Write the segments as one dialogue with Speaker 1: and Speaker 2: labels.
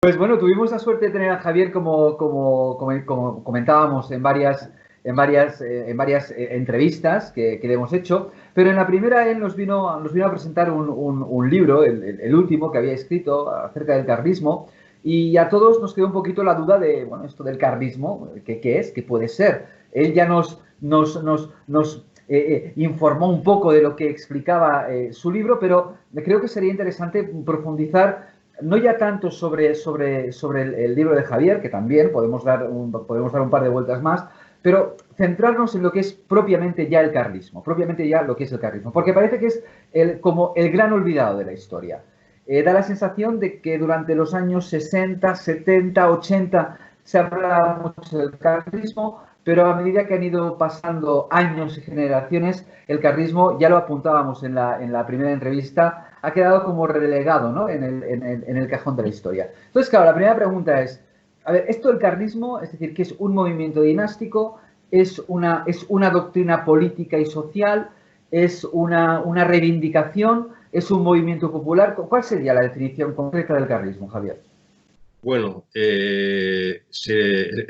Speaker 1: Pues bueno, tuvimos la suerte de tener a Javier como comentábamos en varias entrevistas que le hemos hecho, pero en la primera él nos vino a presentar un libro, el último que había escrito acerca del carlismo, y a todos nos quedó un poquito la duda de, bueno, esto del carlismo, ¿qué es? ¿Qué puede ser? Él ya nos informó un poco de lo que explicaba su libro, pero creo que sería interesante profundizar no ya tanto sobre el libro de Javier, que también podemos dar un par de vueltas más, pero centrarnos en lo que es propiamente ya el carlismo, propiamente ya lo que es el carlismo, porque parece que es como el gran olvidado de la historia. Da la sensación de que durante los años 60, 70, 80 se hablaba mucho del carlismo, pero a medida que han ido pasando años y generaciones, el carlismo, ya lo apuntábamos en la primera entrevista, ha quedado como relegado, ¿no? en el cajón de la historia. Entonces, claro, la primera pregunta es, a ver, esto del carlismo, es decir, que es un movimiento dinástico, es una doctrina política y social, es una reivindicación, es un movimiento popular. ¿Cuál sería la definición concreta del carlismo, Javier?
Speaker 2: Bueno, es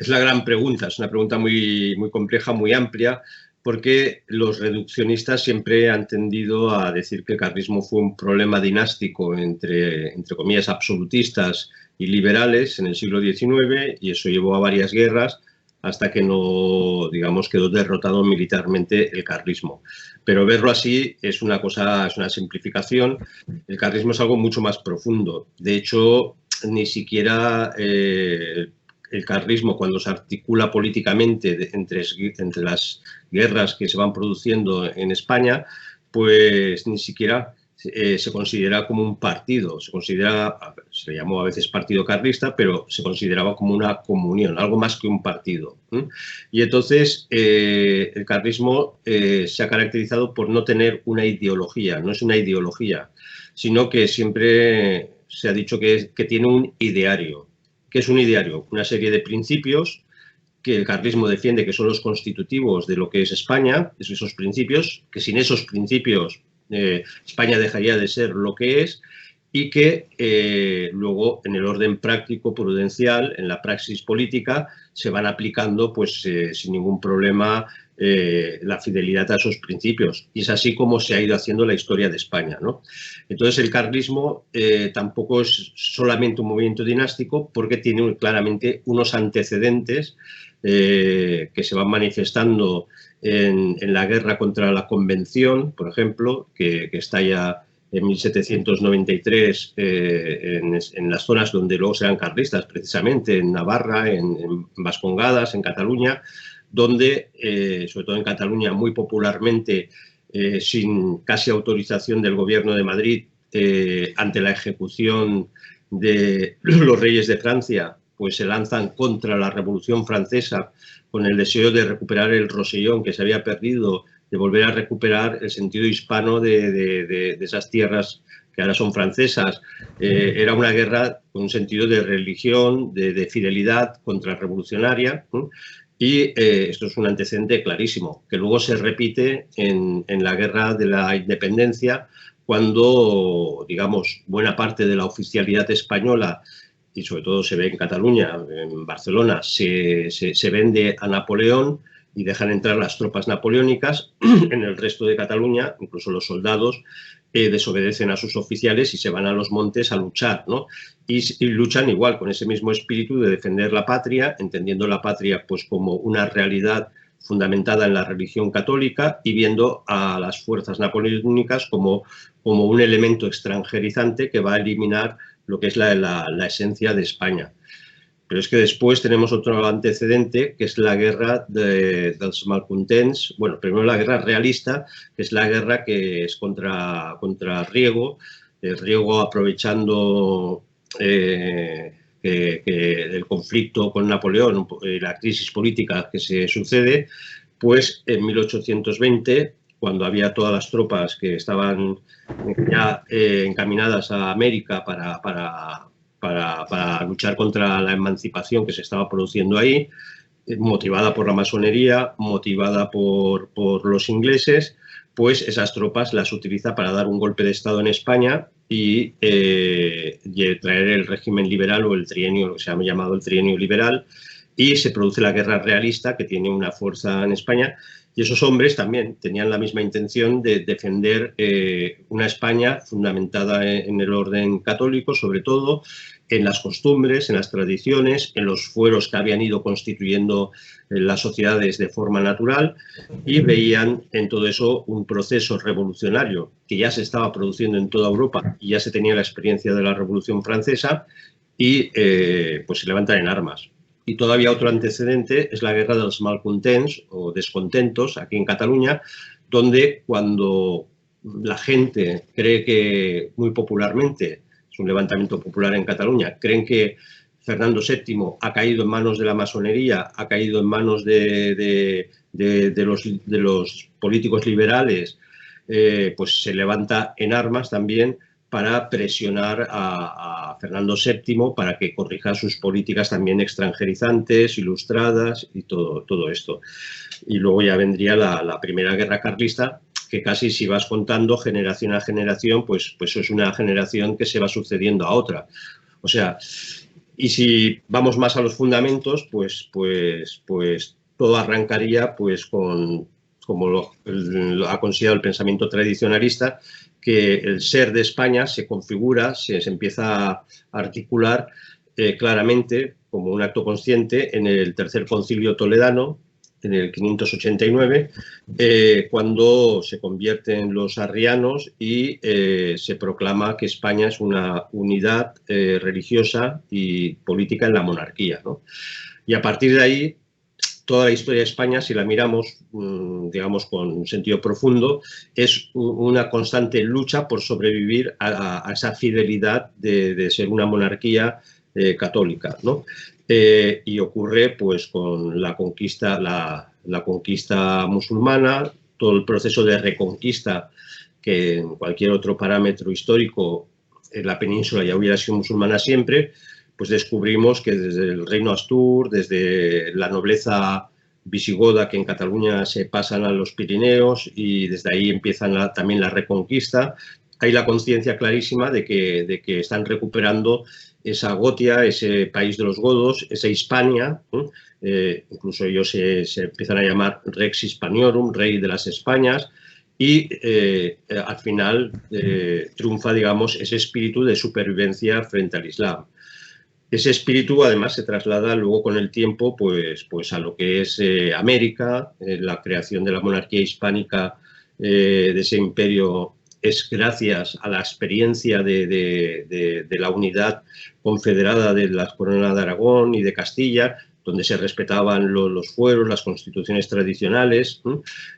Speaker 2: la gran pregunta, es una pregunta muy, muy compleja, muy amplia, porque los reduccionistas siempre han tendido a decir que el carlismo fue un problema dinástico entre comillas, absolutistas y liberales en el siglo XIX, y eso llevó a varias guerras hasta que no, digamos, quedó derrotado militarmente el carlismo. Pero verlo así es una cosa, es una simplificación. El carlismo es algo mucho más profundo. De hecho, ni siquiera el carlismo, cuando se articula políticamente entre las guerras que se van produciendo en España, pues ni siquiera se considera como un partido, se llamó a veces partido carlista, pero se consideraba como una comunión, algo más que un partido. Y entonces el carlismo se ha caracterizado por no tener una ideología, no es una ideología, sino que siempre se ha dicho que tiene un ideario. ¿Qué es un ideario? Una serie de principios que el carlismo defiende que son los constitutivos de lo que es España, esos principios, que sin esos principios España dejaría de ser lo que es, y que luego en el orden práctico, prudencial, en la praxis política, se van aplicando pues sin ningún problema la fidelidad a esos principios. Y es así como se ha ido haciendo la historia de España, ¿no? Entonces el carlismo tampoco es solamente un movimiento dinástico, porque tiene claramente unos antecedentes que se van manifestando en la guerra contra la Convención, por ejemplo, que estalla en 1793 en las zonas donde luego serán carlistas, precisamente en Navarra, en Vascongadas, en Cataluña, donde, sobre todo en Cataluña, muy popularmente, sin casi autorización del gobierno de Madrid, ante la ejecución de los reyes de Francia, pues se lanzan contra la Revolución Francesa con el deseo de recuperar el Rosellón que se había perdido, de volver a recuperar el sentido hispano de esas tierras que ahora son francesas. Era una guerra con un sentido de religión, de fidelidad contrarrevolucionaria, y esto es un antecedente clarísimo, que luego se repite en la guerra de la independencia, cuando, digamos, buena parte de la oficialidad española, y sobre todo se ve en Cataluña, en Barcelona, se vende a Napoleón y dejan entrar las tropas napoleónicas. En el resto de Cataluña, incluso los soldados desobedecen a sus oficiales y se van a los montes a luchar, ¿no? Y luchan igual, con ese mismo espíritu de defender la patria, entendiendo la patria pues como una realidad fundamentada en la religión católica, y viendo a las fuerzas napoleónicas como un elemento extranjerizante que va a eliminar lo que es la esencia de España. Pero es que después tenemos otro antecedente, que es la guerra dels malcontents. Bueno, primero la guerra realista, que es la guerra que es contra Riego. Riego, aprovechando el conflicto con Napoleón, la crisis política que se sucede, pues en 1820, cuando había todas las tropas que estaban ya encaminadas a América para luchar contra la emancipación que se estaba produciendo ahí, motivada por la masonería, motivada por los ingleses, pues esas tropas las utiliza para dar un golpe de Estado en España y traer el régimen liberal o el trienio, lo que se ha llamado el trienio liberal, y se produce la guerra realista, que tiene una fuerza en España. Y esos hombres también tenían la misma intención de defender una España fundamentada en el orden católico, sobre todo, en las costumbres, en las tradiciones, en los fueros que habían ido constituyendo las sociedades de forma natural, y veían en todo eso un proceso revolucionario que ya se estaba produciendo en toda Europa y ya se tenía la experiencia de la Revolución Francesa, y pues se levantan en armas. Y todavía otro antecedente es la guerra de los malcontents o descontentos aquí en Cataluña, donde cuando la gente cree que, muy popularmente, es un levantamiento popular en Cataluña, creen que Fernando VII ha caído en manos de la masonería, ha caído en manos de los políticos liberales, pues se levanta en armas también para presionar a Fernando VII para que corrija sus políticas también extranjerizantes, ilustradas y todo esto. Y luego ya vendría la Primera Guerra Carlista, que casi, si vas contando generación a generación, pues es una generación que se va sucediendo a otra. O sea, y si vamos más a los fundamentos, pues todo arrancaría pues como lo ha considerado el pensamiento tradicionalista, que el ser de España se configura, se empieza a articular claramente como un acto consciente en el Tercer Concilio Toledano, en el 589, cuando se convierten los arrianos y se proclama que España es una unidad religiosa y política en la monarquía, ¿no? Y a partir de ahí, toda la historia de España, si la miramos, digamos, con un sentido profundo, es una constante lucha por sobrevivir a esa fidelidad de ser una monarquía católica, ¿no? Y ocurre pues con la conquista musulmana, todo el proceso de reconquista, que en cualquier otro parámetro histórico en la península ya hubiera sido musulmana siempre, pues descubrimos que desde el reino Astur, desde la nobleza visigoda, que en Cataluña se pasan a los Pirineos, y desde ahí empiezan también la reconquista, hay la conciencia clarísima de que están recuperando esa Gotia, ese país de los godos, esa Hispania, incluso ellos se empiezan a llamar Rex Hispaniorum, rey de las Españas, y al final triunfa, digamos, ese espíritu de supervivencia frente al Islam. Ese espíritu, además, se traslada luego con el tiempo pues a lo que es América. La creación de la monarquía hispánica, de ese imperio, es gracias a la experiencia de la unidad confederada de la Corona de Aragón y de Castilla, donde se respetaban los fueros, las constituciones tradicionales,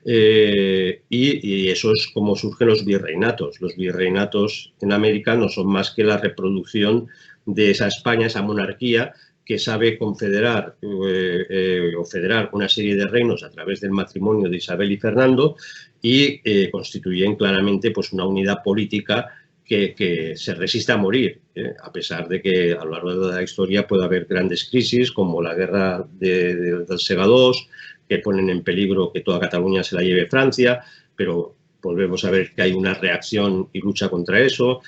Speaker 2: y eso es como surgen los virreinatos. Los virreinatos en América no son más que la reproducción de esa España, esa monarquía que sabe confederar o federar una serie de reinos a través del matrimonio de Isabel y Fernando, y constituyen claramente pues una unidad política que se resiste a morir, a pesar de que a lo largo de la historia puede haber grandes crisis, como la guerra del Segadors, que ponen en peligro que toda Cataluña se la lleve Francia, pero volvemos a ver que hay una reacción y lucha contra eso,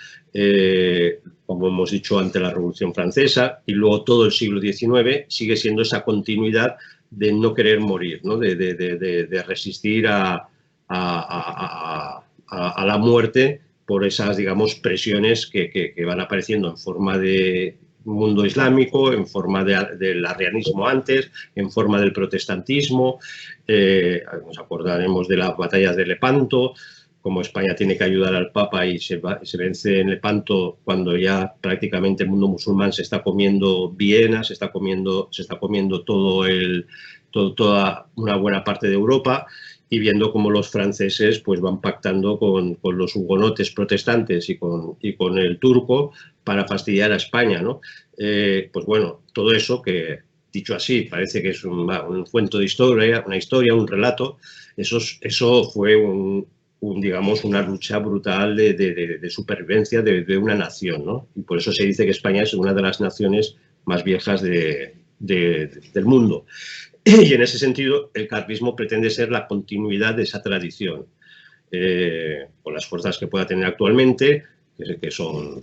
Speaker 2: como hemos dicho, ante la Revolución Francesa, y luego todo el siglo XIX sigue siendo esa continuidad de no querer morir, ¿no? de resistir a la muerte por esas, digamos, presiones que van apareciendo en forma de mundo islámico, en forma del arrianismo antes, en forma del protestantismo. Nos acordaremos de las batallas de Lepanto, como España tiene que ayudar al Papa y se vence en Lepanto cuando ya prácticamente el mundo musulmán se está comiendo Viena, se está comiendo toda una buena parte de Europa, y viendo cómo los franceses pues van pactando con los hugonotes protestantes y con el turco para fastidiar a España, ¿no? Pues bueno, todo eso que, dicho así, parece que es un cuento de historia, una historia, un relato. Eso fue digamos, una lucha brutal de supervivencia de una nación, ¿no? Y por eso se dice que España es una de las naciones más viejas del mundo. Y en ese sentido, el carlismo pretende ser la continuidad de esa tradición, con las fuerzas que pueda tener actualmente, que son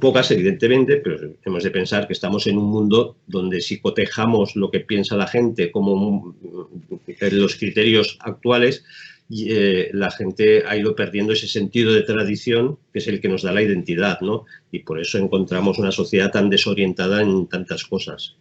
Speaker 2: pocas, evidentemente, pero hemos de pensar que estamos en un mundo donde si cotejamos lo que piensa la gente como los criterios actuales, la gente ha ido perdiendo ese sentido de tradición que es el que nos da la identidad, ¿no? Y por eso encontramos una sociedad tan desorientada en tantas cosas.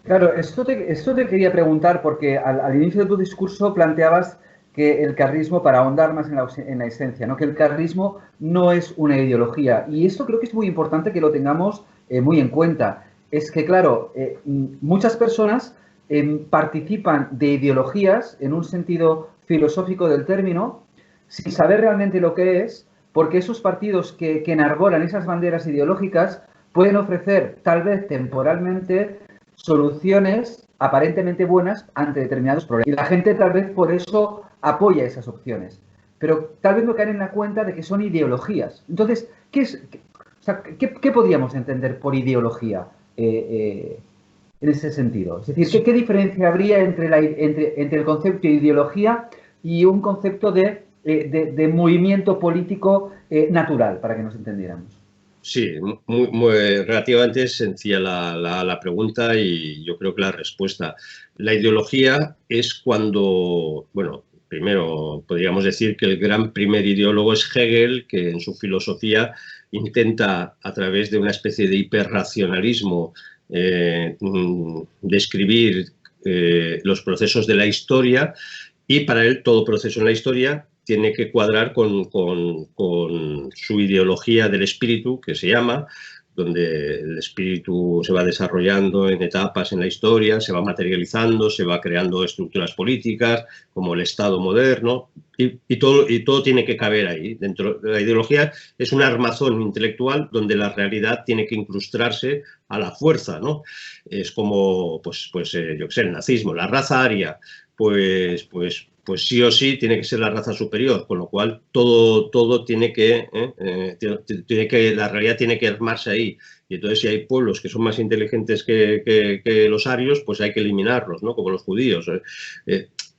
Speaker 1: Claro, esto te quería preguntar porque al inicio de tu discurso planteabas que el carlismo, para ahondar más en la esencia, ¿no? Que el carlismo no es una ideología. Y esto creo que es muy importante que lo tengamos muy en cuenta. Es que, claro, muchas personas participan de ideologías en un sentido filosófico del término sin saber realmente lo que es, porque esos partidos que enarbolan esas banderas ideológicas pueden ofrecer, tal vez temporalmente, soluciones aparentemente buenas ante determinados problemas. Y la gente tal vez por eso apoya esas opciones. Pero tal vez no caen en la cuenta de que son ideologías. Entonces, ¿qué podríamos entender por ideología en ese sentido? Es decir, ¿qué diferencia habría entre el concepto de ideología y un concepto de movimiento político natural, para que nos entendiéramos?
Speaker 2: Sí, relativamente sencilla la pregunta y yo creo que la respuesta. La ideología es cuando, bueno, primero podríamos decir que el gran primer ideólogo es Hegel, que en su filosofía intenta, a través de una especie de hiperracionalismo, describir los procesos de la historia, y para él todo proceso en la historia tiene que cuadrar con su ideología del espíritu, que se llama, donde el espíritu se va desarrollando en etapas en la historia, se va materializando, se va creando estructuras políticas, como el Estado moderno, y todo tiene que caber ahí. Dentro de la ideología es un armazón intelectual donde la realidad tiene que incrustarse a la fuerza, ¿no? Es como, yo qué sé, el nazismo, la raza aria, pues sí o sí tiene que ser la raza superior, con lo cual todo tiene que, la realidad tiene que armarse ahí. Y entonces si hay pueblos que son más inteligentes que los arios, pues hay que eliminarlos, ¿no? Como los judíos.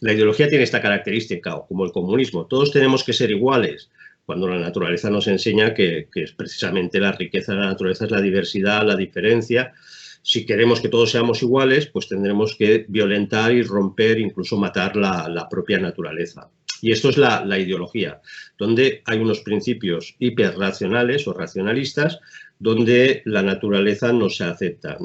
Speaker 2: La ideología tiene esta característica, como el comunismo. Todos tenemos que ser iguales, cuando la naturaleza nos enseña que es precisamente la riqueza de la naturaleza, es la diversidad, la diferencia. Si queremos que todos seamos iguales, pues tendremos que violentar y romper, incluso matar la propia naturaleza. Y esto es la ideología, donde hay unos principios hiperracionales o racionalistas, donde la naturaleza no se acepta,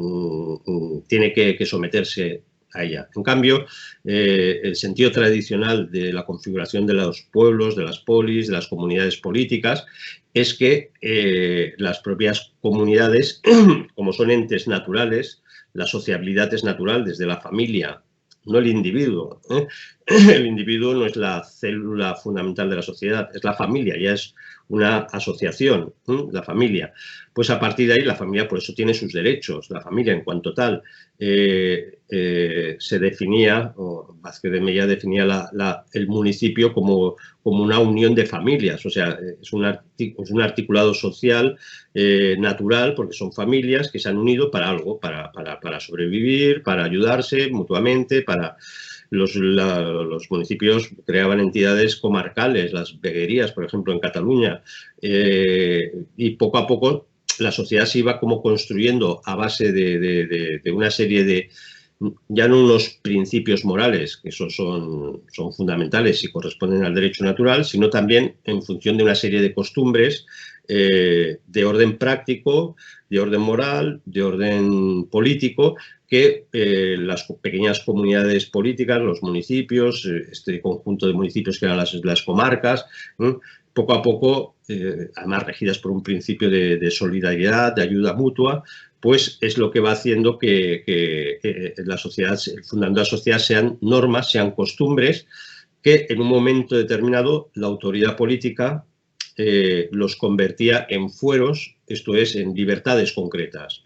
Speaker 2: tiene que someterse a ella. En cambio, el sentido tradicional de la configuración de los pueblos, de las polis, de las comunidades políticas, es que las propias comunidades, como son entes naturales, la sociabilidad es natural desde la familia, no el individuo. El individuo no es la célula fundamental de la sociedad, es la familia, ya es una asociación, la familia. Pues a partir de ahí la familia por eso tiene sus derechos. La familia en cuanto tal se definía, o Vázquez de Mella definía el municipio como una unión de familias, o sea, es un articulado social natural, porque son familias que se han unido para algo, para sobrevivir, para ayudarse mutuamente, los municipios creaban entidades comarcales, las veguerías, por ejemplo, en Cataluña, y poco a poco la sociedad se iba como construyendo a base de una serie de, ya no unos principios morales, que esos son fundamentales y corresponden al derecho natural, sino también en función de una serie de costumbres de orden práctico, de orden moral, de orden político, que las pequeñas comunidades políticas, los municipios, este conjunto de municipios que eran las comarcas, poco a poco, además regidas por un principio de solidaridad, de ayuda mutua, pues es lo que va haciendo que la sociedad, fundando la sociedad, sean normas, sean costumbres, que en un momento determinado la autoridad política los convertía en fueros, esto es, en libertades concretas.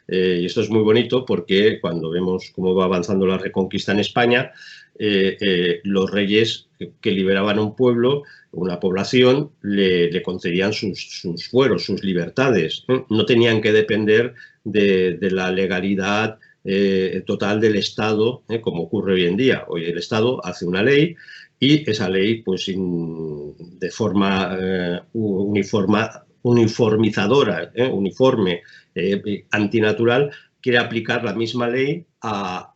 Speaker 2: Y esto es muy bonito porque cuando vemos cómo va avanzando la reconquista en España, los reyes que liberaban a un pueblo, una población, le concedían sus fueros, sus libertades. No tenían que depender de la legalidad total del Estado, como ocurre hoy en día. Hoy el Estado hace una ley y esa ley, pues de forma uniformizadora, uniforme, antinatural, quiere aplicar la misma ley a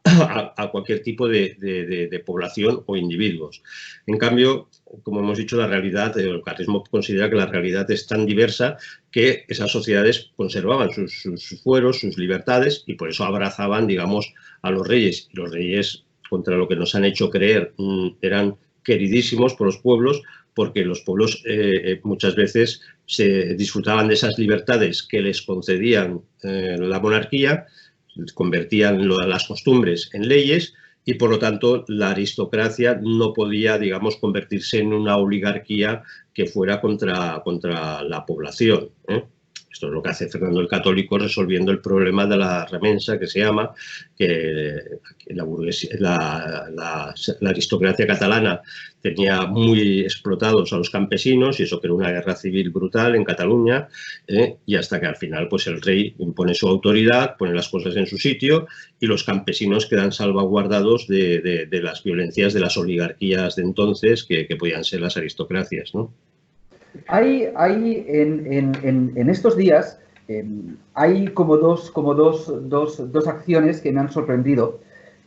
Speaker 2: cualquier tipo de población o individuos. En cambio, como hemos dicho, la realidad, el carlismo considera que la realidad es tan diversa que esas sociedades conservaban sus fueros, sus libertades, y por eso abrazaban, digamos, a los reyes. Y los reyes, contra lo que nos han hecho creer, eran queridísimos por los pueblos, porque los pueblos muchas veces se disfrutaban de esas libertades que les concedían la monarquía, convertían las costumbres en leyes, y por lo tanto la aristocracia no podía, digamos, convertirse en una oligarquía que fuera contra la población, ¿eh? Esto es lo que hace Fernando el Católico, resolviendo el problema de la remensa, que se llama, que la aristocracia catalana tenía muy explotados a los campesinos, y eso creó una guerra civil brutal en Cataluña, y hasta que al final pues el rey impone su autoridad, pone las cosas en su sitio, y los campesinos quedan salvaguardados de las violencias de las oligarquías de entonces, que podían ser las aristocracias, ¿no?
Speaker 1: Hay en estos días hay como dos acciones que me han sorprendido.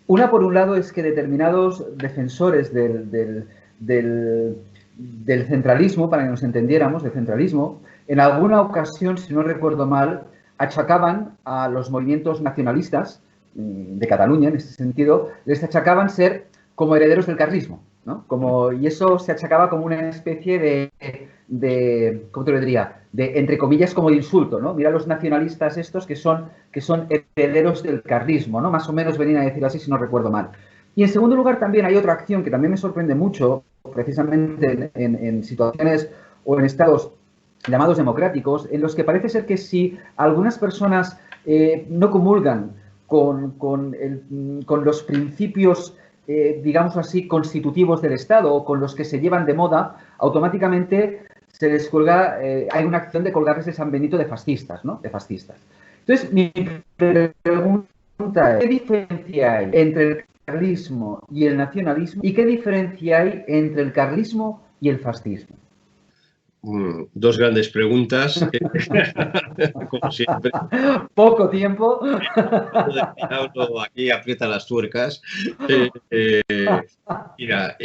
Speaker 1: Una, por un lado, es que determinados defensores del centralismo, para que nos entendiéramos, del centralismo, en alguna ocasión, si no recuerdo mal, achacaban a los movimientos nacionalistas de Cataluña, en este sentido, les achacaban ser como herederos del carlismo, ¿no? Y eso se achacaba como una especie de ¿cómo te lo diría? De, entre comillas, como de insulto, ¿no? Mira los nacionalistas estos que son herederos del carlismo, ¿no? Más o menos venían a decir así, si no recuerdo mal. Y en segundo lugar también hay otra acción que también me sorprende mucho, precisamente en situaciones o en estados llamados democráticos, en los que parece ser que si algunas personas no comulgan con los principios digamos así, constitutivos del Estado o con los que se llevan de moda, automáticamente se les colga, hay una acción de colgarles de San Benito de fascistas, ¿no? De fascistas. Entonces, mi pregunta es, ¿qué diferencia hay entre el carlismo y el nacionalismo? ¿Y qué diferencia hay entre el carlismo y el fascismo?
Speaker 2: Dos grandes preguntas, como siempre.
Speaker 1: Poco tiempo.
Speaker 2: Aquí aprieta las tuercas. Mira,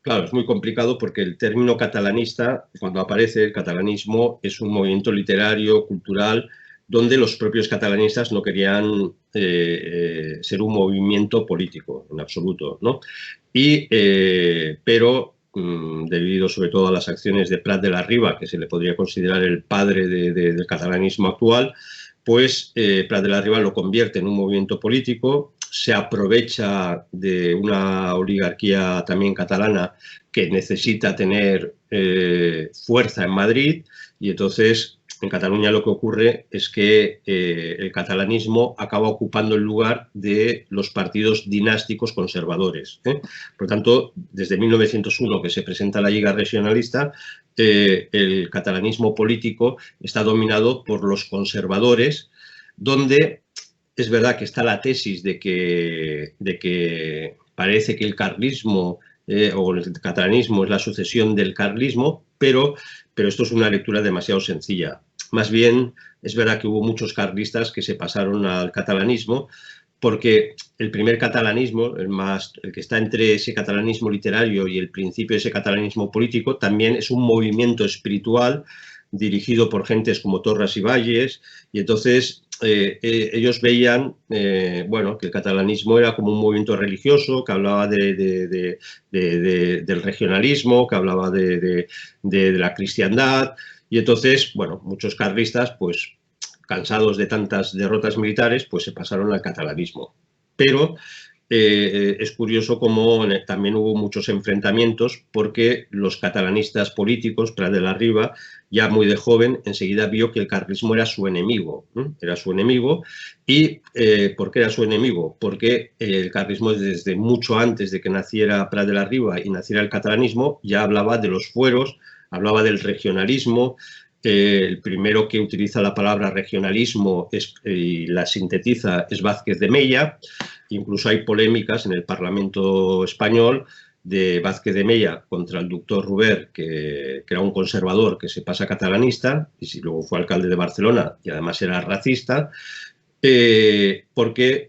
Speaker 2: claro, es muy complicado porque el término catalanista, cuando aparece el catalanismo, es un movimiento literario, cultural, donde los propios catalanistas no querían ser un movimiento político, en absoluto, ¿no? Pero debido sobre todo a las acciones de Prat de la Riba, que se le podría considerar el padre del catalanismo actual, pues Prat de la Riba lo convierte en un movimiento político, se aprovecha de una oligarquía también catalana que necesita tener fuerza en Madrid, y entonces en Cataluña lo que ocurre es que el catalanismo acaba ocupando el lugar de los partidos dinásticos conservadores. Por tanto, desde 1901, que se presenta la Lliga Regionalista, el catalanismo político está dominado por los conservadores, donde es verdad que está la tesis de que parece que el carlismo o el catalanismo es la sucesión del carlismo, pero esto es una lectura demasiado sencilla. Más bien, es verdad que hubo muchos carlistas que se pasaron al catalanismo, porque el primer catalanismo, el que está entre ese catalanismo literario y el principio de ese catalanismo político, también es un movimiento espiritual dirigido por gentes como Torras y Valles, y entonces ellos veían bueno, que el catalanismo era como un movimiento religioso, que hablaba del regionalismo, que hablaba de la cristiandad, y entonces, bueno, muchos carlistas, pues cansados de tantas derrotas militares, pues se pasaron al catalanismo. Pero es curioso cómo también hubo muchos enfrentamientos, porque los catalanistas políticos, Prat de la Riba, ya muy de joven, enseguida vio que el carlismo era su enemigo. Era su enemigo. ¿Y por qué era su enemigo? Porque el carlismo, desde mucho antes de que naciera Prat de la Riba y naciera el catalanismo, ya hablaba de los fueros, hablaba del regionalismo. El primero que utiliza la palabra regionalismo y la sintetiza es Vázquez de Mella. Incluso hay polémicas en el Parlamento español de Vázquez de Mella contra el doctor Ruber, que era un conservador que se pasa catalanista, y si luego fue alcalde de Barcelona y además era racista, porque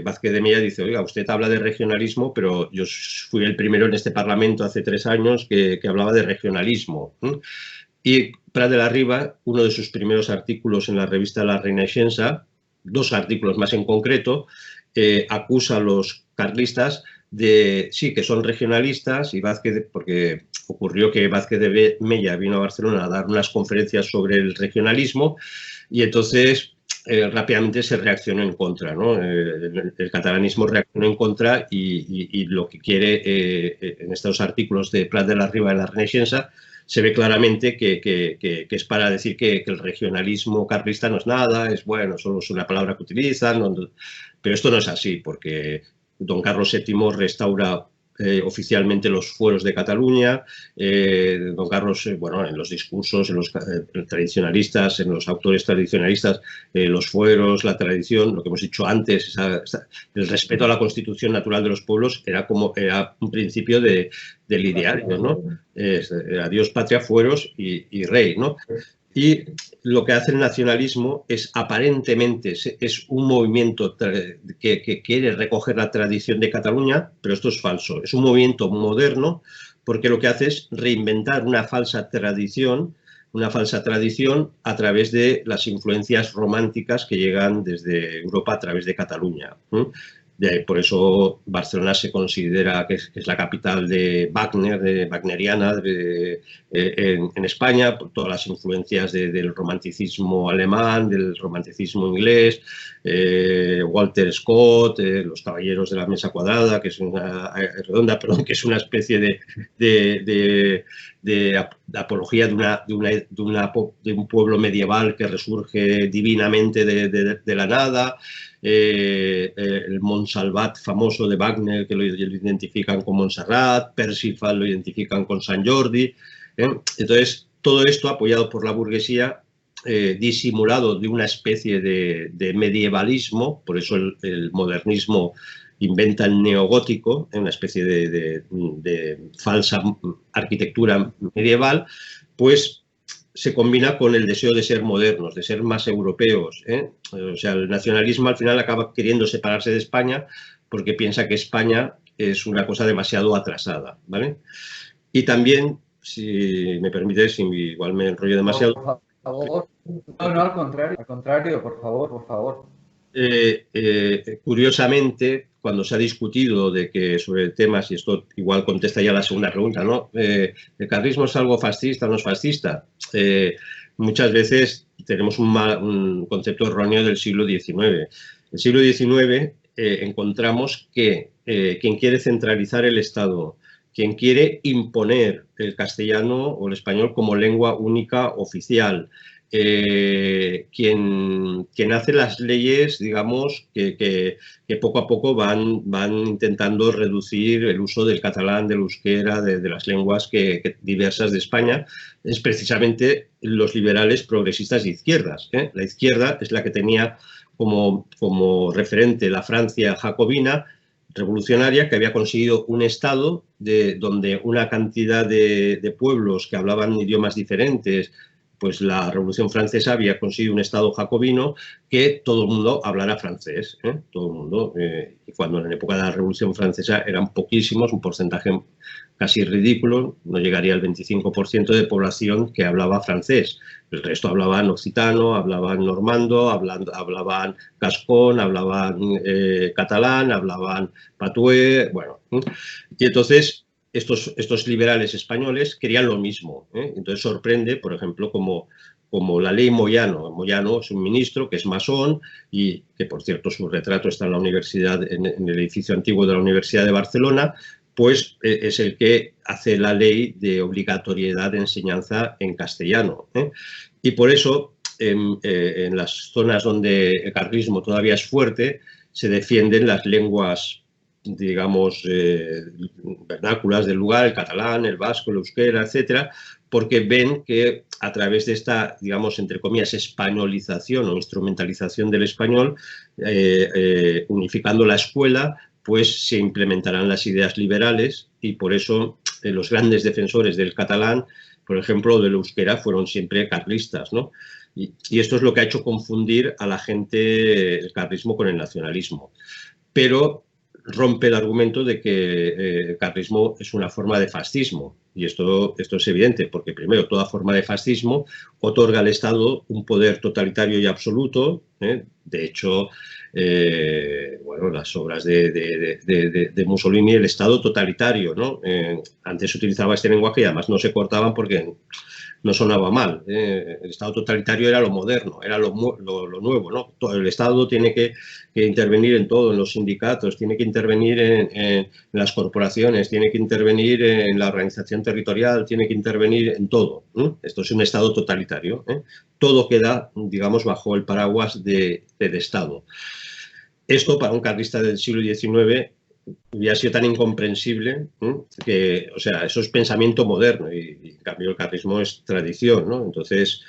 Speaker 2: Vázquez de Mella dice, oiga, usted habla de regionalismo, pero yo fui el primero en este Parlamento hace 3 años que hablaba de regionalismo. Y Prat de la Riba, uno de sus primeros artículos en la revista La Renaixença, 2 artículos más en concreto, acusa a los carlistas de, sí, que son regionalistas, y Vázquez, porque ocurrió que Vázquez de Mella vino a Barcelona a dar unas conferencias sobre el regionalismo, y entonces rápidamente se reaccionó en contra, ¿no? El catalanismo reaccionó en contra y lo que quiere en estos artículos de Prat de la Riba en La Renaixença se ve claramente que es para decir que el regionalismo carlista no es nada, es bueno, solo es una palabra que utilizan, pero esto no es así, porque don Carlos VII restaura oficialmente los fueros de Cataluña. Don Carlos, bueno, en los discursos, en los tradicionalistas, en los autores tradicionalistas, los fueros, la tradición, lo que hemos dicho antes, el respeto a la constitución natural de los pueblos era un principio del ideario, ¿no? Adiós patria, fueros y rey, ¿no? Y lo que hace el nacionalismo es, aparentemente, es un movimiento que quiere recoger la tradición de Cataluña, pero esto es falso. Es un movimiento moderno porque lo que hace es reinventar una falsa tradición a través de las influencias románticas que llegan desde Europa a través de Cataluña. Por eso Barcelona se considera que es la capital de Wagner, de wagneriana en España, por todas las influencias del romanticismo alemán, del romanticismo inglés, Walter Scott, los Caballeros de la Mesa Cuadrada, que es redonda, perdón, que es una especie de apología de un pueblo medieval que resurge divinamente de la nada. El Montsalvat famoso de Wagner, que lo identifican con Montserrat, Parsifal lo identifican con Sant Jordi. Entonces, todo esto apoyado por la burguesía, disimulado de una especie de medievalismo, por eso el modernismo inventa el neogótico, una especie de falsa arquitectura medieval, pues se combina con el deseo de ser modernos, de ser más europeos. O sea, el nacionalismo al final acaba queriendo separarse de España porque piensa que España es una cosa demasiado atrasada, ¿vale? Y también, si me permites, igual me enrollo demasiado.
Speaker 1: Por favor. No, al contrario, por favor.
Speaker 2: Curiosamente, cuando se ha discutido sobre temas, y esto igual contesta ya la segunda pregunta, ¿no? ¿El carlismo es algo fascista o no es fascista? Muchas veces tenemos un concepto erróneo del siglo XIX. En el siglo XIX encontramos que quien quiere centralizar el Estado, quien quiere imponer el castellano o el español como lengua única oficial, quien hace las leyes, digamos, que poco a poco van intentando reducir el uso del catalán, del euskera, de las lenguas diversas de España, es precisamente los liberales progresistas de izquierdas. La izquierda es la que tenía como referente la Francia jacobina, revolucionaria, que había conseguido un estado donde una cantidad de pueblos que hablaban idiomas diferentes, pues la Revolución Francesa había conseguido un Estado jacobino que todo el mundo hablara francés, todo el mundo. Y cuando en la época de la Revolución Francesa eran poquísimos, un porcentaje casi ridículo, no llegaría al 25% de población que hablaba francés. El resto hablaban occitano, hablaban normando, hablaban gascón, hablaban catalán, hablaban patué, bueno. Y entonces estos liberales españoles querían lo mismo. Entonces sorprende, por ejemplo, como la ley Moyano. Moyano es un ministro que es masón y que, por cierto, su retrato está en la universidad, en el edificio antiguo de la Universidad de Barcelona, pues es el que hace la ley de obligatoriedad de enseñanza en castellano. Y por eso, en las zonas donde el carlismo todavía es fuerte, se defienden las lenguas, digamos, vernáculas del lugar, el catalán, el vasco, el euskera, etcétera, porque ven que a través de esta, digamos, entre comillas, españolización o instrumentalización del español, unificando la escuela, pues se implementarán las ideas liberales y por eso los grandes defensores del catalán, por ejemplo, del euskera, fueron siempre carlistas, ¿no? Y esto es lo que ha hecho confundir a la gente el carlismo con el nacionalismo. Pero rompe el argumento de que el carlismo es una forma de fascismo. Y esto es evidente, porque primero, toda forma de fascismo otorga al Estado un poder totalitario y absoluto. De hecho, bueno, las obras de Mussolini, el Estado totalitario, ¿no? Antes se utilizaba este lenguaje y además no se cortaban porque no sonaba mal. El Estado totalitario era lo moderno, era lo nuevo, ¿no? El Estado tiene que intervenir en todo, en los sindicatos, tiene que intervenir en las corporaciones, tiene que intervenir en la organización territorial, tiene que intervenir en todo. Esto es un Estado totalitario. Todo queda, digamos, bajo el paraguas del Estado. Esto, para un carlista del siglo XIX, hubiera sido tan incomprensible que, o sea, eso es pensamiento moderno y en cambio el carlismo es tradición, ¿no? Entonces,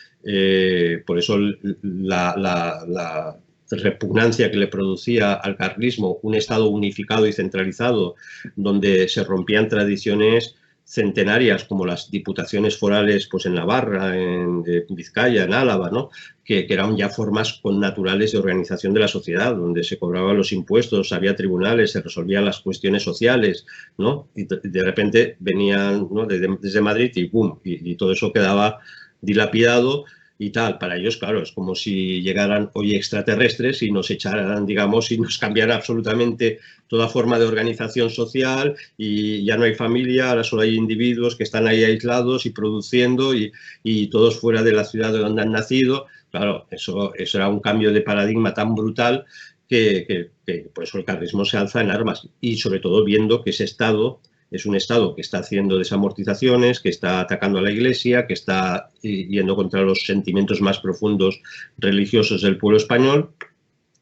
Speaker 2: por eso la repugnancia que le producía al carlismo un Estado unificado y centralizado donde se rompían tradiciones centenarias como las diputaciones forales pues en Navarra, en Vizcaya, en Álava, ¿no? Que eran ya formas naturales de organización de la sociedad, donde se cobraban los impuestos, había tribunales, se resolvían las cuestiones sociales, ¿no? Y de repente venían, ¿no? desde Madrid y ¡pum! Y todo eso quedaba dilapidado y tal. Para ellos, claro, es como si llegaran hoy extraterrestres y nos echaran, digamos, y nos cambiaran absolutamente toda forma de organización social y ya no hay familia, ahora solo hay individuos que están ahí aislados y produciendo y todos fuera de la ciudad de donde han nacido. Claro, eso era un cambio de paradigma tan brutal que por eso el carlismo se alza en armas y sobre todo viendo que ese Estado es un Estado que está haciendo desamortizaciones, que está atacando a la Iglesia, que está yendo contra los sentimientos más profundos religiosos del pueblo español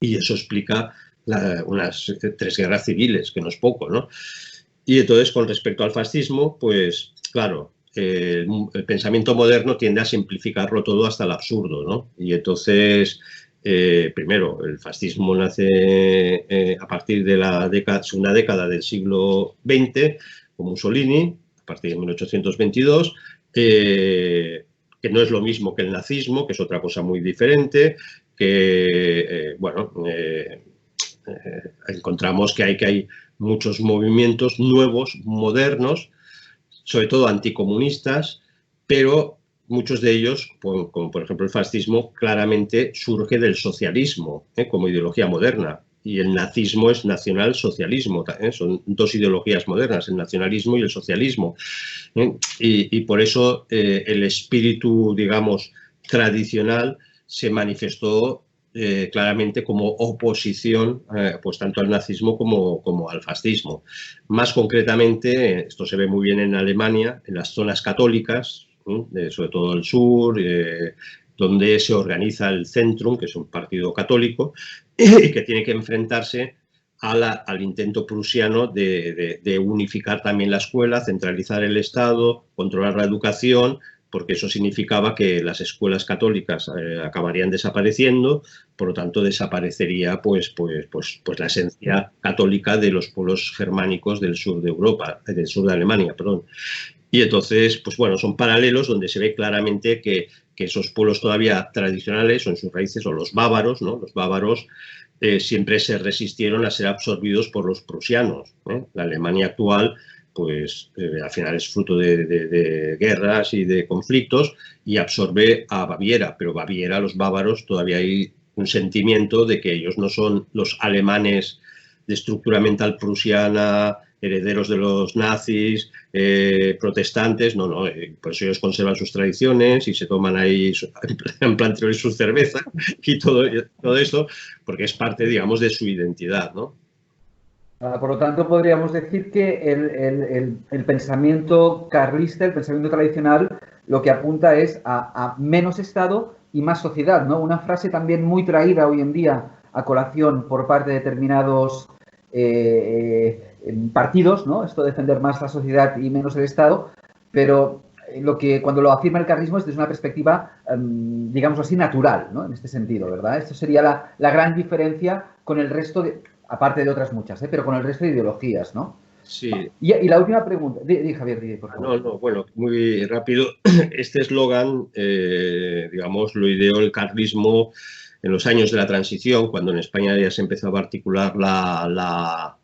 Speaker 2: y eso explica unas 3 guerras civiles, que no es poco, ¿no? Y entonces, con respecto al fascismo, pues claro, el pensamiento moderno tiende a simplificarlo todo hasta el absurdo, ¿no? Y entonces, primero, el fascismo nace a partir de la segunda década del siglo XX, con Mussolini, a partir de 1822, que no es lo mismo que el nazismo, que es otra cosa muy diferente, que, bueno, encontramos que hay muchos movimientos nuevos, modernos, sobre todo anticomunistas, pero muchos de ellos, como por ejemplo el fascismo, claramente surge del socialismo como ideología moderna. Y el nazismo es nacionalsocialismo, son 2 ideologías modernas, el nacionalismo y el socialismo. Y por eso el espíritu, digamos, tradicional se manifestó claramente como oposición pues tanto al nazismo como al fascismo. Más concretamente, esto se ve muy bien en Alemania, en las zonas católicas, sobre todo el sur, donde se organiza el Zentrum, que es un partido católico, y que tiene que enfrentarse al intento prusiano de unificar también la escuela, centralizar el Estado, controlar la educación, porque eso significaba que las escuelas católicas acabarían desapareciendo, por lo tanto desaparecería pues la esencia católica de los pueblos germánicos del sur de Europa, del sur de Alemania, perdón. Y entonces, pues bueno, son paralelos donde se ve claramente que esos pueblos todavía tradicionales o en sus raíces, o los bávaros, ¿no? Los bávaros siempre se resistieron a ser absorbidos por los prusianos. La Alemania actual pues al final es fruto de guerras y de conflictos y absorbe a Baviera, pero Baviera, los bávaros, todavía hay un sentimiento de que ellos no son los alemanes de estructura mental prusiana, herederos de los nazis, protestantes, no, por eso ellos conservan sus tradiciones y se toman ahí en plan su cerveza y todo eso, porque es parte, digamos, de su identidad, ¿no?
Speaker 1: Por lo tanto, podríamos decir que el pensamiento carlista, el pensamiento tradicional, lo que apunta es a menos Estado y más sociedad, ¿no? Una frase también muy traída hoy en día a colación por parte de determinados partidos, ¿no? Esto de defender más la sociedad y menos el Estado, pero cuando lo afirma el carlismo es desde una perspectiva, digamos así, natural, ¿no? En este sentido, ¿verdad? Esto sería la gran diferencia con el resto de, aparte de otras muchas, pero con el resto de ideologías, ¿no?
Speaker 2: Sí.
Speaker 1: Y la última pregunta, Javier, por favor.
Speaker 2: No, bueno, muy rápido. Este eslogan, digamos, lo ideó el carlismo en los años de la transición, cuando en España ya se empezaba a articular la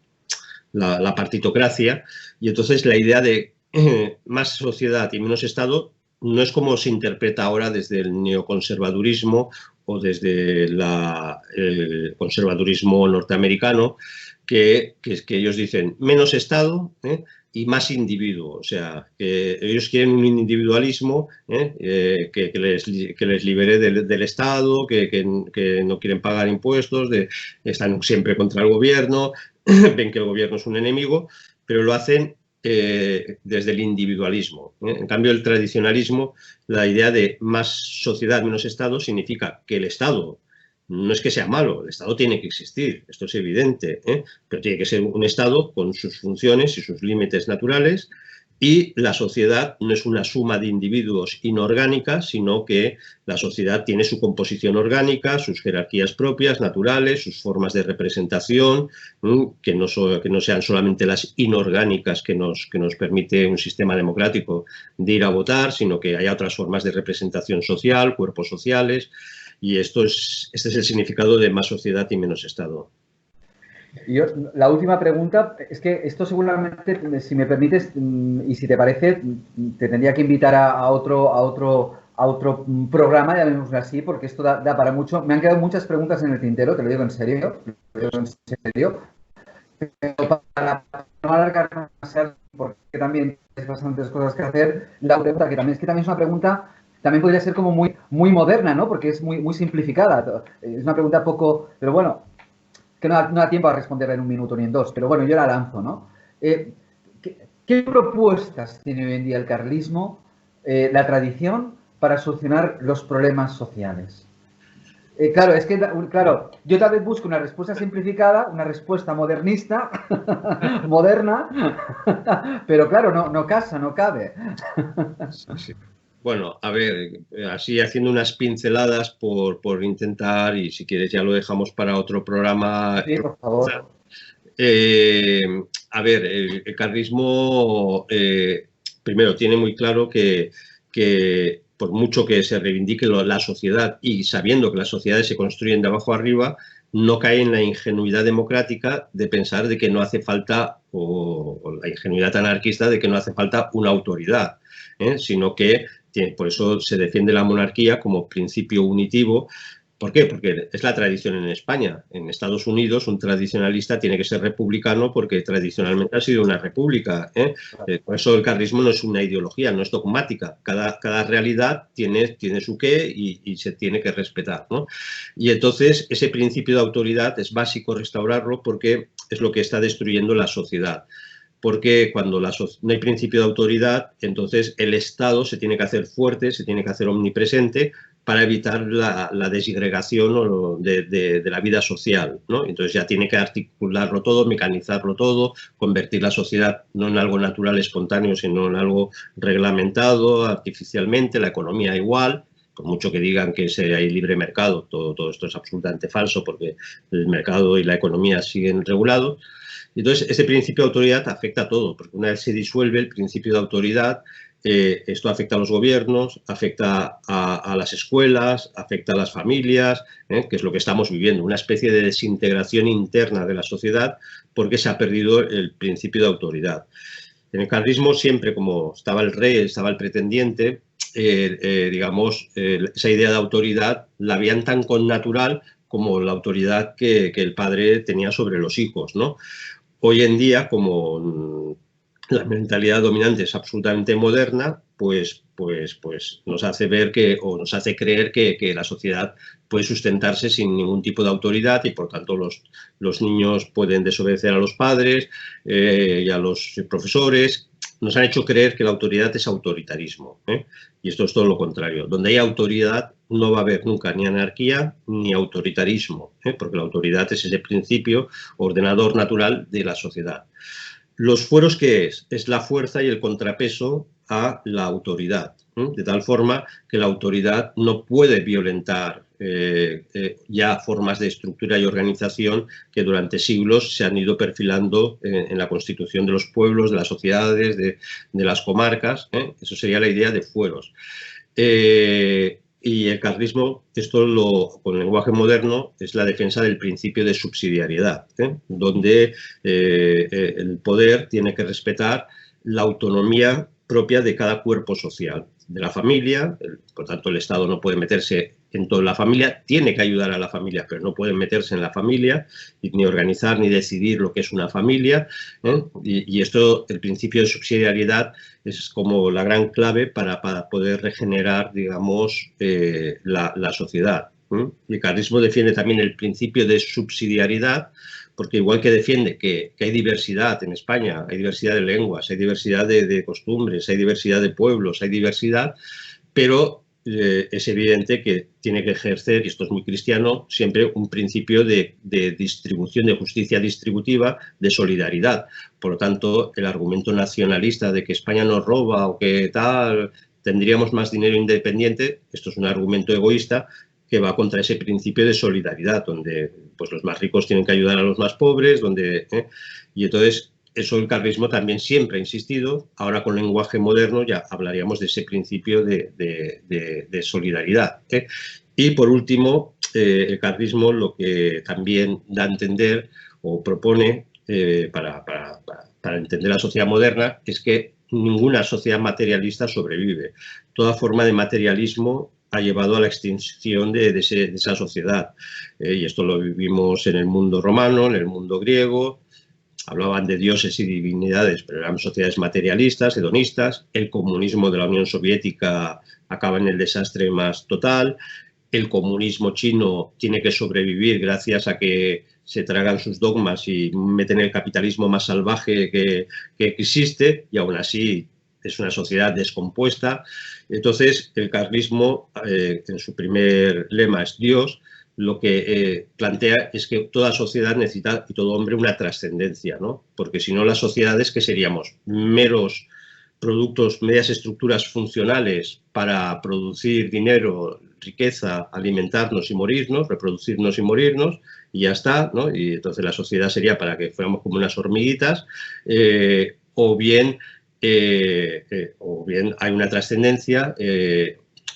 Speaker 2: partitocracia, y entonces la idea de más sociedad y menos Estado no es como se interpreta ahora desde el neoconservadurismo o desde el conservadurismo norteamericano, que ellos dicen menos Estado y más individuo. O sea, que ellos quieren un individualismo que les libere del Estado, que no quieren pagar impuestos, están siempre contra el gobierno, ven que el gobierno es un enemigo, pero lo hacen desde el individualismo. En cambio, el tradicionalismo, la idea de más sociedad, menos Estado, significa que el Estado no es que sea malo, el Estado tiene que existir, esto es evidente, pero tiene que ser un Estado con sus funciones y sus límites naturales, y la sociedad no es una suma de individuos inorgánicas, sino que la sociedad tiene su composición orgánica, sus jerarquías propias, naturales, sus formas de representación, que no sean solamente las inorgánicas que nos permite un sistema democrático de ir a votar, sino que haya otras formas de representación social, cuerpos sociales, y este es el significado de más sociedad y menos Estado.
Speaker 1: La última pregunta es que esto seguramente, si me permites y si te parece, te tendría que invitar a otro programa, llamémoslo así, porque esto da para mucho. Me han quedado muchas preguntas en el tintero, te lo digo en serio. Pero para no alargar más, porque también hay bastantes cosas que hacer, la pregunta que también es una pregunta, también podría ser como muy moderna, ¿no? Porque es muy simplificada. Es una pregunta poco, pero bueno, que no da tiempo a responderla en un minuto ni en dos, pero bueno, yo la lanzo, ¿no? ¿Qué propuestas tiene hoy en día el carlismo, la tradición, para solucionar los problemas sociales? Claro, es que, claro, yo tal vez busco una respuesta simplificada, una respuesta modernista, moderna, pero claro, no casa, no cabe.
Speaker 2: Sí. Bueno, a ver, así haciendo unas pinceladas por intentar, y si quieres ya lo dejamos para otro programa.
Speaker 1: Sí, por favor.
Speaker 2: A ver, el carlismo, primero, tiene muy claro que por mucho que se reivindique la sociedad, y sabiendo que las sociedades se construyen de abajo arriba, no cae en la ingenuidad democrática de pensar de que no hace falta, o la ingenuidad anarquista de que no hace falta una autoridad, sino que por eso se defiende la monarquía como principio unitivo. ¿Por qué? Porque es la tradición en España. En Estados Unidos un tradicionalista tiene que ser republicano porque tradicionalmente ha sido una república. Por eso el carlismo no es una ideología, no es dogmática. Cada realidad tiene su qué y se tiene que respetar, ¿no? Y entonces ese principio de autoridad es básico restaurarlo, porque es lo que está destruyendo la sociedad. Porque cuando no hay principio de autoridad, entonces el Estado se tiene que hacer fuerte, se tiene que hacer omnipresente para evitar la desagregación de la vida social, ¿no? Entonces ya tiene que articularlo todo, mecanizarlo todo, convertir la sociedad no en algo natural, espontáneo, sino en algo reglamentado artificialmente, la economía igual. Por mucho que digan que hay libre mercado, todo esto es absolutamente falso, porque el mercado y la economía siguen regulados. Entonces, ese principio de autoridad afecta a todo, porque una vez se disuelve el principio de autoridad, esto afecta a los gobiernos, afecta a las escuelas, afecta a las familias, que es lo que estamos viviendo, una especie de desintegración interna de la sociedad porque se ha perdido el principio de autoridad. En el carlismo siempre, como estaba el rey, estaba el pretendiente, digamos, esa idea de autoridad la veían tan connatural como la autoridad que el padre tenía sobre los hijos, ¿no? Hoy en día, como la mentalidad dominante es absolutamente moderna, pues nos hace ver nos hace creer que la sociedad puede sustentarse sin ningún tipo de autoridad, y por tanto los niños pueden desobedecer a los padres y a los profesores. Nos han hecho creer que la autoridad es autoritarismo, y esto es todo lo contrario. Donde hay autoridad no va a haber nunca ni anarquía ni autoritarismo, porque la autoridad es ese principio ordenador natural de la sociedad. ¿Los fueros qué es? Es la fuerza y el contrapeso a la autoridad, de tal forma que la autoridad no puede violentar ya formas de estructura y organización que durante siglos se han ido perfilando en la constitución de los pueblos, de las sociedades, de las comarcas. Eso sería la idea de fueros. Y el carlismo, con el lenguaje moderno, es la defensa del principio de subsidiariedad, donde el poder tiene que respetar la autonomía propia de cada cuerpo social, de la familia. Por tanto, el Estado no puede meterse en toda la familia, tiene que ayudar a la familia, pero no puede meterse en la familia, ni organizar ni decidir lo que es una familia. Y esto, el principio de subsidiariedad, es como la gran clave para poder regenerar, digamos, la sociedad. Y el carlismo defiende también el principio de subsidiariedad, porque igual que defiende que hay diversidad en España, hay diversidad de lenguas, hay diversidad de costumbres, hay diversidad de pueblos, hay diversidad, pero es evidente que tiene que ejercer, y esto es muy cristiano, siempre un principio de distribución, de justicia distributiva, de solidaridad. Por lo tanto, el argumento nacionalista de que España nos roba o que tal, tendríamos más dinero independiente, esto es un argumento egoísta que va contra ese principio de solidaridad, donde pues, los más ricos tienen que ayudar a los más pobres, y entonces eso el carlismo también siempre ha insistido. Ahora con lenguaje moderno ya hablaríamos de ese principio de solidaridad. Y por último, el carlismo lo que también da a entender o propone para entender la sociedad moderna es que ninguna sociedad materialista sobrevive. Toda forma de materialismo ha llevado a la extinción de esa sociedad. Y esto lo vivimos en el mundo romano, en el mundo griego. Hablaban de dioses y divinidades, pero eran sociedades materialistas, hedonistas. El comunismo de la Unión Soviética acaba en el desastre más total. El comunismo chino tiene que sobrevivir gracias a que se tragan sus dogmas y meten el capitalismo más salvaje que existe, y aún así es una sociedad descompuesta. Entonces, el carlismo, en su primer lema es Dios, lo que plantea es que toda sociedad necesita, y todo hombre, una trascendencia, ¿no? Porque si no, las sociedades, ¿qué seríamos? Meros productos, medias estructuras funcionales para producir dinero, riqueza, alimentarnos y morirnos, reproducirnos y morirnos, y ya está, ¿no? Y entonces la sociedad sería para que fuéramos como unas hormiguitas, o bien hay una trascendencia,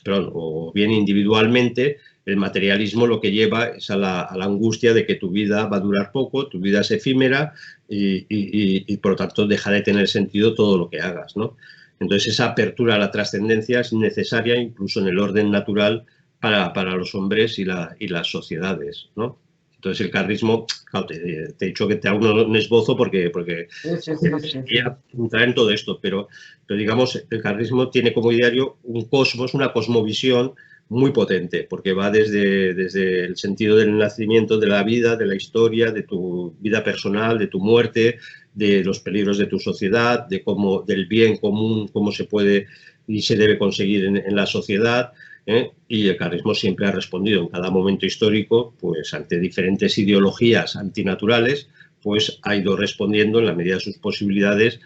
Speaker 2: o bien individualmente el materialismo lo que lleva es a la angustia de que tu vida va a durar poco, tu vida es efímera y por lo tanto deja de tener sentido todo lo que hagas, ¿no? Entonces esa apertura a la trascendencia es necesaria incluso en el orden natural para los hombres y las sociedades, ¿no? Entonces el carlismo, claro, te he dicho que te hago un esbozo porque quería entrar en todo esto, pero digamos, el carlismo tiene como ideario un cosmos, una cosmovisión muy potente, porque va desde el sentido del nacimiento, de la vida, de la historia, de tu vida personal, de tu muerte, de los peligros de tu sociedad, del bien común, cómo se puede y se debe conseguir en la sociedad. Y el carlismo siempre ha respondido en cada momento histórico, pues ante diferentes ideologías antinaturales, pues ha ido respondiendo en la medida de sus posibilidades,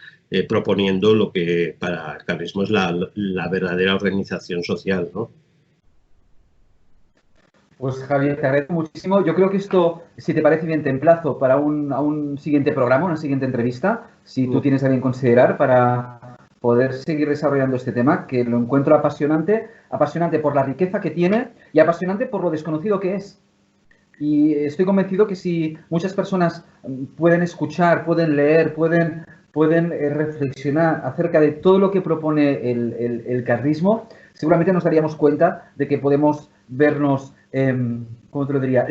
Speaker 2: proponiendo lo que para el carlismo es la verdadera organización social, ¿no?
Speaker 1: Pues Javier, te agradezco muchísimo. Yo creo que esto, si te parece bien, te emplazo para un siguiente programa, una siguiente entrevista, si tú tienes a bien considerar, para poder seguir desarrollando este tema, que lo encuentro apasionante por la riqueza que tiene y apasionante por lo desconocido que es. Y estoy convencido que si muchas personas pueden escuchar, pueden leer, pueden reflexionar acerca de todo lo que propone el carlismo, seguramente nos daríamos cuenta de que podemos vernos, ¿cómo te lo diría?,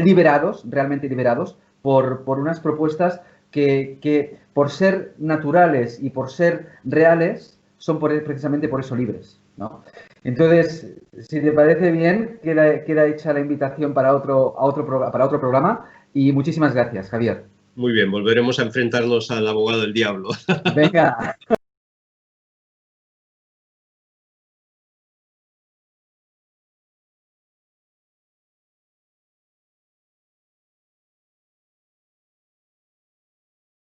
Speaker 1: realmente liberados por unas propuestas que por ser naturales y por ser reales son precisamente por eso libres, ¿no? Entonces, si te parece bien, queda hecha la invitación para otro programa, y muchísimas gracias, Javier.
Speaker 2: Muy bien, volveremos a enfrentarnos al abogado del diablo.
Speaker 1: Venga.